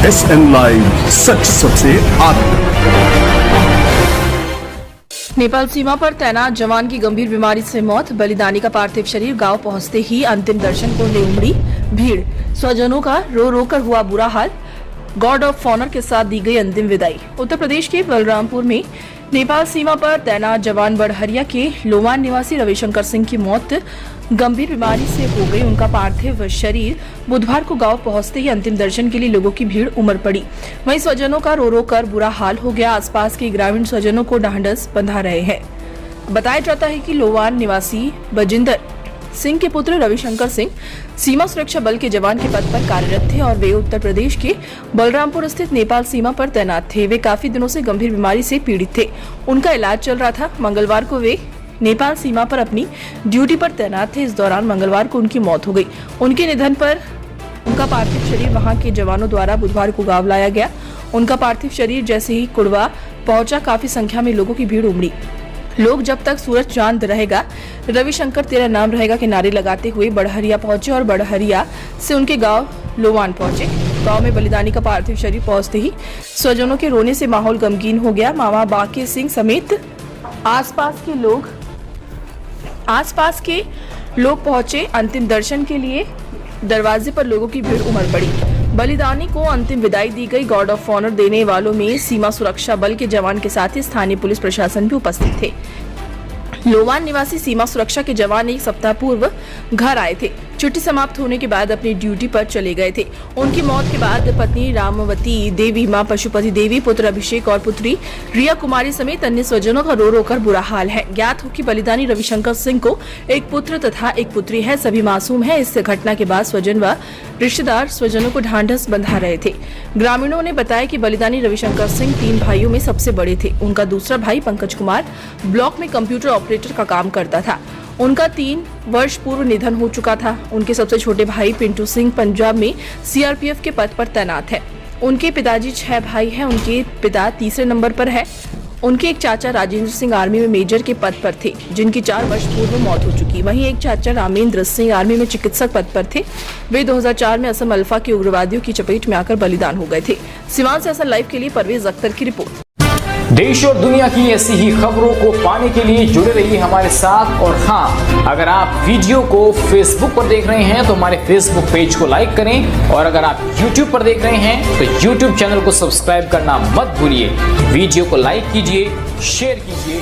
SN live, सच सबसे आगे। नेपाल सीमा पर तैनात जवान की गंभीर बीमारी से मौत। बलिदानी का पार्थिव शरीर गांव पहुंचते ही अंतिम दर्शन को ले उमड़ी भीड़। स्वजनों का रो रो कर हुआ बुरा हाल। गार्ड ऑफ ऑनर के साथ दी गई अंतिम विदाई। उत्तर प्रदेश के बलरामपुर में नेपाल सीमा पर तैनात जवान बड़हरिया के लोवान निवासी रविशंकर सिंह की मौत गंभीर बीमारी से हो गई। उनका पार्थिव शरीर बुधवार को गांव पहुंचते ही अंतिम दर्शन के लिए लोगों की भीड़ उमड़ पड़ी। वहीं स्वजनों का रो रो कर बुरा हाल हो गया। आसपास के ग्रामीण स्वजनों को ढांढस बंधा रहे हैं। बताया जाता है कि लोवान निवासी बजिंदर सिंह के पुत्र रविशंकर सिंह सीमा सुरक्षा बल के जवान के पद पर कार्यरत थे और वे उत्तर प्रदेश के बलरामपुर स्थित नेपाल सीमा पर तैनात थे। वे काफी दिनों से गंभीर बीमारी से पीड़ित थे। उनका इलाज चल रहा था। मंगलवार को वे नेपाल सीमा पर अपनी ड्यूटी पर तैनात थे। इस दौरान मंगलवार को उनकी मौत हो गई। उनके निधन पर उनका पार्थिव शरीर वहां के जवानों द्वारा बुधवार को गांव लाया गया। उनका पार्थिव शरीर जैसे ही कुड़वा पहुंचा, काफी संख्या में लोगों की भीड़ उमड़ी। लोग जब तक सूरज चांद रहेगा, रविशंकर तेरा नाम रहेगा के नारे लगाते हुए बड़हरिया पहुंचे और बड़हरिया से उनके गांव लोवान पहुंचे। गांव में बलिदानी का पार्थिव शरीर पहुंचते ही स्वजनों के रोने से माहौल गमगीन हो गया। मामा बाके सिंह समेत आसपास के लोग पहुंचे। अंतिम दर्शन के लिए दरवाजे पर लोगों की भीड़ उमड़ पड़ी। बलिदानी को अंतिम विदाई दी गई। गार्ड ऑफ ऑनर देने वालों में सीमा सुरक्षा बल के जवान के साथ ही स्थानीय पुलिस प्रशासन भी उपस्थित थे। लोवान निवासी सीमा सुरक्षा के जवान एक सप्ताह पूर्व घर आए थे। छुट्टी समाप्त होने के बाद अपनी ड्यूटी पर चले गए थे। उनकी मौत के बाद पत्नी रामवती देवी, मां पशुपति देवी, पुत्र अभिषेक और पुत्री रिया कुमारी समेत अन्य स्वजनों का रो रो कर बुरा हाल है। ज्ञात हो कि बलिदानी रविशंकर सिंह को एक पुत्र तथा एक पुत्री है। सभी मासूम है। इस घटना के बाद स्वजन व रिश्तेदार स्वजनों को ढांढस बंधा रहे थे। ग्रामीणों ने बताया कि बलिदानी रविशंकर सिंह 3 भाइयों में सबसे बड़े थे। उनका दूसरा भाई पंकज कुमार ब्लॉक में कंप्यूटर ऑपरेटर का काम करता था। उनका 3 वर्ष पूर्व निधन हो चुका था। उनके सबसे छोटे भाई पिंटू सिंह पंजाब में CRPF के पद पर तैनात है। उनके पिताजी 6 भाई हैं। उनके पिता तीसरे नंबर पर है। उनके एक चाचा राजेंद्र सिंह आर्मी में मेजर के पद पर थे, जिनकी 4 वर्ष पूर्व मौत हो चुकी। वहीं एक चाचा रामेंद्र सिंह आर्मी में चिकित्सक पद पर थे। वे 2004 में असम अल्फा के उग्रवादियों की चपेट में आकर बलिदान हो गए थे। सिवान से SN लाइव के लिए परवेज अख्तर की रिपोर्ट। देश और दुनिया की ऐसी ही खबरों को पाने के लिए जुड़े रहिए हमारे साथ। और हाँ, अगर आप वीडियो को फेसबुक पर देख रहे हैं तो हमारे फेसबुक पेज को लाइक करें, और अगर आप यूट्यूब पर देख रहे हैं तो यूट्यूब चैनल को सब्सक्राइब करना मत भूलिए। वीडियो को लाइक कीजिए, शेयर कीजिए